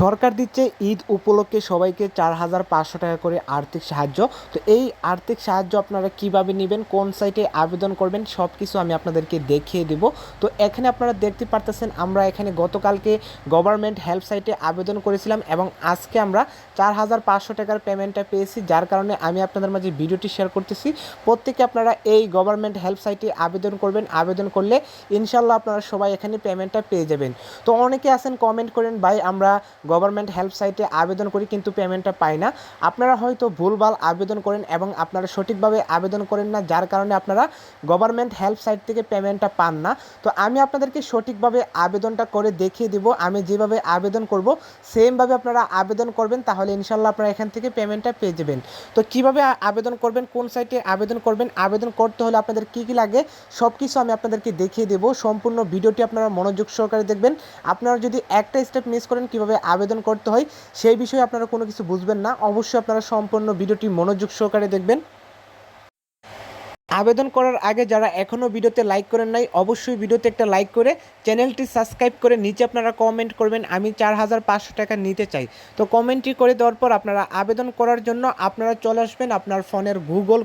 সরকার দিচ্ছে ঈদ উপলক্ষে সবাইকে 4,500 টাকা করে আর্থিক সাহায্য। তো এই আর্থিক সাহায্য আপনারা কিভাবে নেবেন, কোন সাইটে আবেদন করবেন, সব কিছু আমি আপনাদেরকে দেখিয়ে দেব। তো এখানে আপনারা দেখতে পারতেছেন আমরা এখানে গতকালকে গভর্নমেন্ট হেল্প সাইটে আবেদন করেছিলাম এবং আজকে আমরা 4,500 টাকার পেমেন্টটা পেয়েছি, যার কারণে আমি আপনাদের মাঝে ভিডিওটি শেয়ার করতেছি। প্রত্যেকে আপনারা এই গভর্নমেন্ট হেল্প সাইটে আবেদন করবেন, আবেদন করলে ইনশাল্লাহ আপনারা সবাই এখানে পেমেন্টটা পেয়ে যাবেন। তো অনেকে আছেন কমেন্ট করেন, ভাই আমরা গভর্নমেন্ট হেল্প সাইটে আবেদন করি কিন্তু পেমেন্টটা পাই না। আপনারা হয়তো ভুলভাল আবেদন করেন এবং আপনারা সঠিকভাবে আবেদন করেন না, যার কারণে আপনারা গভর্নমেন্ট হেল্প সাইট থেকে পেমেন্টটা পান না। তো আমি আপনাদেরকে সঠিকভাবে আবেদনটা করে দেখিয়ে দিব। আমি যেভাবে আবেদন করব সেমভাবে আপনারা আবেদন করবেন, তাহলে ইনশাল্লাহ আপনারা এখান থেকে পেমেন্টটা পেয়ে যাবেন। তো কিভাবে আবেদন করবেন, কোন সাইটে আবেদন করবেন, আবেদন করতে হলে আপনাদের কী কী লাগে সব কিছু আমি আপনাদেরকে দেখিয়ে দেব। সম্পূর্ণ ভিডিওটি আপনারা মনোযোগ সহকারে দেখবেন। আপনারা যদি একটা স্টেপ মিস করেন কীভাবে আবেদন করতে হয় সেই বিষয়ে আপনারা কোনো কিছু বুঝবেন না। অবশ্যই আপনারা সম্পূর্ণ ভিডিওটি মনোযোগ সহকারে দেখবেন। আবেদন করার আগে যারা এখনও ভিডিওতে লাইক করেন নাই, অবশ্যই ভিডিওতে একটা লাইক করে চ্যানেলটি সাবস্ক্রাইব করে নিচে আপনারা কমেন্ট করবেন আমি 4,500 টাকা নিতে চাই। তো কমেন্টটি করে দেওয়ার পর আপনারা আবেদন করার জন্য আপনারা চলে আসবেন আপনার ফোনের গুগল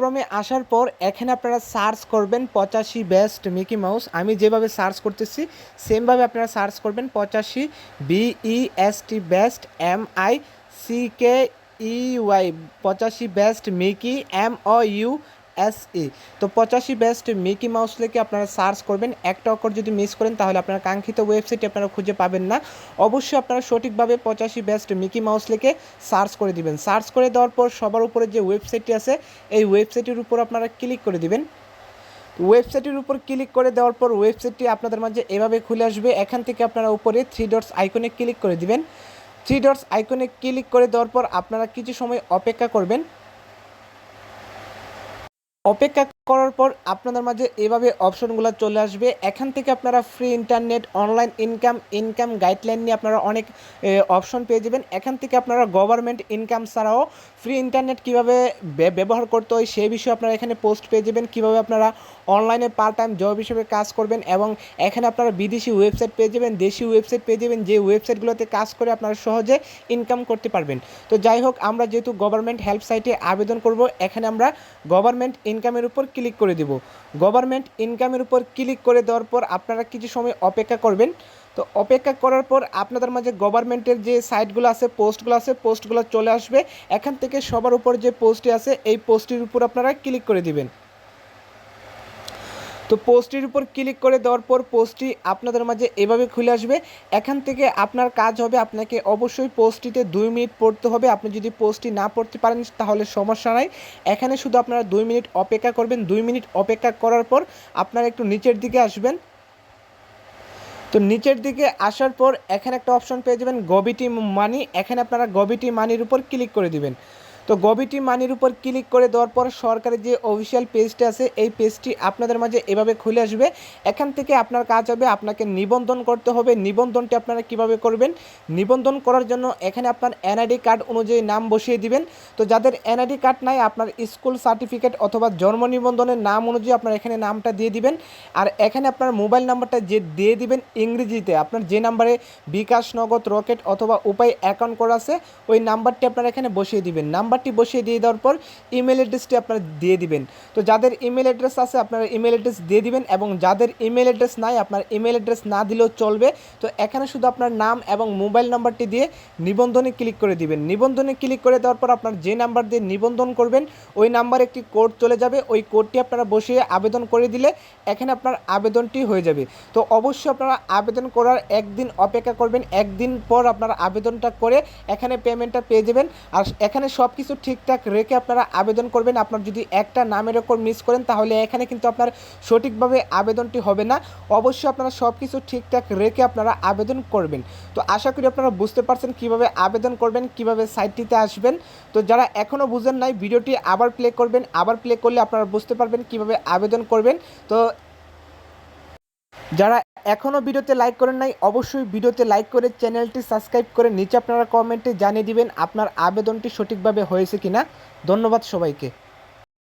ক্রমে আসার পর এখানে আপনারা সার্চ করবেন 85 বেস্ট মিকি মাউস। আমি যেভাবে সার্চ করতেছি সেমভাবে আপনারা সার্চ করবেন 85 BEST best MICKEY 85 best Mickey MOUSE। তো 85 বেস্ট মিকি মাউস লিখে আপনারা সার্চ করবেন। একটা অক্ষর যদি মিস করেন তাহলে আপনারা কাঙ্ক্ষিত ওয়েবসাইট আপনারা খুঁজে পাবেন না। অবশ্যই আপনারা সঠিকভাবে 85 বেস্ট মিকি মাউস লিখে সার্চ করে দিবেন। সার্চ করে দেওয়ার পর সবার উপরে যে ওয়েবসাইটটি আছে এই ওয়েবসাইটের উপর আপনারা ক্লিক করে দিবেন। ওয়েবসাইটের উপর ক্লিক করে দেওয়ার পর ওয়েবসাইটটি আপনাদের মাঝে এভাবে খুলে আসবে। এখান থেকে আপনারা উপরে 3 ডটস আইকনে ক্লিক করে দিবেন। 3 ডটস আইকনে ক্লিক করে দেওয়ার পর আপনারা কিছু সময় অপেক্ষা করবেন। অপেক্ষা করার পর আপনাদের মাঝে এভাবে অপশনগুলো চলে আসবে। এখান থেকে আপনারা free internet, online income guideline নিয়ে আপনারা অনেক অপশন পেয়ে যাবেন। এখান থেকে আপনারা গভর্নমেন্ট ইনকাম ছাড়াও ফ্রি ইন্টারনেট কীভাবে ব্যবহার করতে হয় সেই বিষয়ে আপনারা এখানে পোস্ট পেয়ে যাবেন। কীভাবে আপনারা অনলাইনে পার্ট টাইম জব হিসেবে কাজ করবেন এবং এখানে আপনারা বিদেশি ওয়েবসাইট পেয়ে যাবেন, দেশি ওয়েবসাইট পেয়ে যাবেন, যে ওয়েবসাইটগুলোতে কাজ করে আপনারা সহজে ইনকাম করতে পারবেন। তো যাই হোক, আমরা যেহেতু গভর্নমেন্ট হেল্প সাইটে আবেদন করব, এখানে আমরা গভর্নমেন্ট ইনকামের উপর ক্লিক করে দেব। গভর্নমেন্ট ইনকামের উপর ক্লিক করে দেওয়ার পর আপনারা কিছু সময় অপেক্ষা করবেন। তো অপেক্ষা করার পর আপনাদের মাঝে গভর্নমেন্টের যে সাইটগুলো আছে, পোস্টগুলো চলে আসবে। এখান থেকে সবার উপর যে পোস্টটি আছে এই পোস্টটির উপর আপনারা ক্লিক করে দিবেন। তো পোস্টটির উপর ক্লিক করে দেওয়ার পর পোস্টটি আপনাদের মাঝে এভাবে খুলে আসবে। এখান থেকে আপনার কাজ হবে, আপনাকে অবশ্যই পোস্টটিতে 2 মিনিট পড়তে হবে। আপনি যদি পোস্টটি না পড়তে পারেন তাহলে সমস্যা নাই, এখানে শুধু আপনারা 2 মিনিট অপেক্ষা করবেন। 2 মিনিট অপেক্ষা করার পর আপনারা একটু নিচের দিকে আসবেন। তো নিচের দিকে আসার পর এখানে একটা অপশন পেয়ে যাবেন গভিটি মানি। এখানে আপনারা গভিটি মানির উপর ক্লিক করে দিবেন। তো গভিটি মানির উপর ক্লিক করে দেওয়ার পর সরকারের যে অফিসিয়াল পেজটি আছে এই পেজটি আপনাদের মাঝে এভাবে খুলে আসবে। এখান থেকে আপনার কাজ হবে, আপনাকে নিবন্ধন করতে হবে। নিবন্ধনটি আপনারা কিভাবে করবেন, নিবন্ধন করার জন্য এখানে আপনার এনআইডি কার্ড অনুযায়ী নাম বসিয়ে দিবেন। তো যাদের এনআইডি কার্ড নাই, আপনার স্কুল সার্টিফিকেট অথবা জন্ম নিবন্ধনের নাম অনুযায়ী আপনার এখানে নামটা দিয়ে দিবেন। আর এখানে আপনার মোবাইল নাম্বারটা যে দিয়ে দিবেন ইংরেজিতে, আপনার যে নাম্বারে বিকাশ, নগদ, রকেট অথবা উপায় অ্যাকাউন্ট করা আছে ওই নাম্বারটি আপনারা এখানে বসিয়ে দিবেন। নাম্বারটি বসিয়ে দিয়ে দেওয়ার পর ইমেল অ্যাড্রেসটি আপনারা দিয়ে দিবেন। তো যাদের ইমেল অ্যাড্রেস আছে আপনারা ইমেল অ্যাড্রেস দিয়ে দিবেন এবং যাদের ইমেল অ্যাড্রেস নাই আপনার ইমেল অ্যাড্রেস না দিলেও চলবে। তো এখানে শুধু আপনার নাম এবং মোবাইল নাম্বারটি দিয়ে নিবন্ধনে ক্লিক করে দিবেন। নিবন্ধনে ক্লিক করে দেওয়ার পর আপনার যে নাম্বার দিয়ে নিবন্ধন করবেন ওই নাম্বারে একটি কোড চলে যাবে। ওই কোডটি আপনারা বসিয়ে আবেদন করে দিলে এখানে আপনার আবেদনটি হয়ে যাবে। তো অবশ্যই আপনারা আবেদন করার একদিন অপেক্ষা করবেন। একদিন পর আপনারা আবেদনটা করে এখানে পেমেন্টটা পেয়ে যাবেন। আর এখানে সব কিছু ঠিকঠাক রেখে আপনারা আবেদন করবেন। আপনার যদি একটা নামের ওপর মিস করেন তাহলে এখানে কিন্তু আপনার সঠিকভাবে আবেদনটি হবে না। অবশ্যই আপনারা সব কিছু ঠিকঠাক রেখে আপনারা আবেদন করবেন। তো আশা করি আপনারা বুঝতে পারছেন কিভাবে আবেদন করবেন, কিভাবে সাইটটিতে আসবেন। তো যারা এখনও বুঝেন নাই ভিডিওটি আবার প্লে করবেন, আবার প্লে করলে আপনারা বুঝতে পারবেন কিভাবে আবেদন করবেন। তো যারা এখনও ভিডিওতে লাইক করেন নাই অবশ্যই ভিডিওতে লাইক করে চ্যানেলটি সাবস্ক্রাইব করে নিচে আপনারা কমেন্টে জানিয়ে দিবেন আপনার আবেদনটি সঠিকভাবে হয়েছে কিনা। ধন্যবাদ সবাইকে।